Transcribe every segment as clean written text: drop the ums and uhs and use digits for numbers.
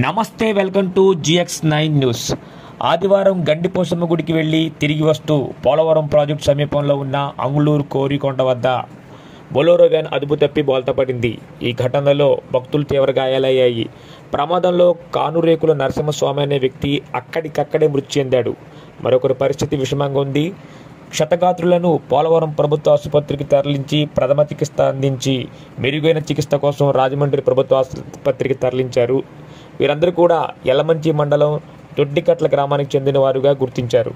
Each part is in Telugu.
నమస్తే, వెల్కమ్ టు GX9 న్యూస్. ఆదివారం గండిపోసమ్మ గుడికి వెళ్లి తిరిగి వస్తూ పోలవరం ప్రాజెక్టు సమీపంలో ఉన్న అంగుళూరు కోరికొండ వద్ద బొలెరో వ్యాన్ అదుపు తప్పి బోల్తాపడింది. ఈ ఘటనలో భక్తులు తీవ్ర గాయాలయ్యాయి. ప్రమాదంలో కానురేకుల నరసింహస్వామి అనే వ్యక్తి అక్కడికక్కడే మృతి చెందాడు. మరొకరి పరిస్థితి విషమంగా ఉంది. క్షతగాత్రులను పోలవరం ప్రభుత్వ ఆసుపత్రికి తరలించి ప్రథమ చికిత్స అందించి మెరుగైన చికిత్స కోసం రాజమండ్రి ప్రభుత్వ ఆసుపత్రికి తరలించారు. వీరందరూ కూడా యలమంచి మండలం దొడ్డికట్ల గ్రామానికి చెందిన వారుగా గుర్తించారు.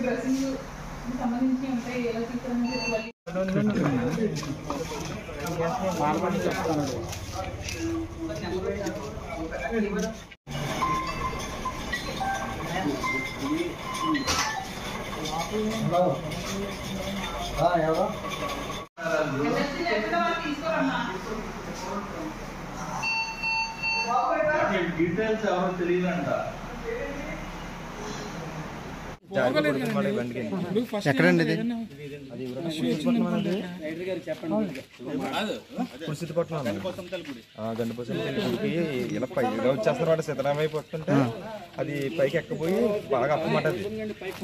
డ్రెస్సింగ్ సంబంధించి ఉంటాయి. ఎలా తీసుకురావాలి డీటెయిల్స్ ఎవరో తెలియదంట. ఎక్కడండి ఇది? ఇలా పైగా వచ్చేస్తున్నమాట సిద్ధరామైపోతుంటే అది పైకి ఎక్కపోయి బాగా అప్పమాట. అది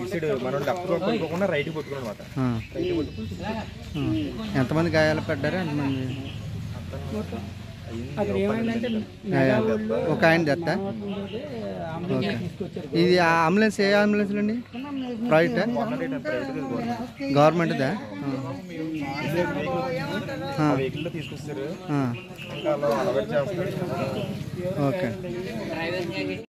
ఇసుడు మనం లెఫ్ట్ కొట్టుకోకుండా రైట్కి కొట్టుకున్నమాట. ఎంతమంది గాయాలు పడ్డారు? ఎంతమంది? ఒక ఆయన దత్త. ఓకే, ఇది అంబులెన్స్ ఏ అంబులెన్స్ అండి? ప్రైవేట్ గవర్నమెంట్దా? వెహికల్లో తీసుకొస్తారు. ఓకే.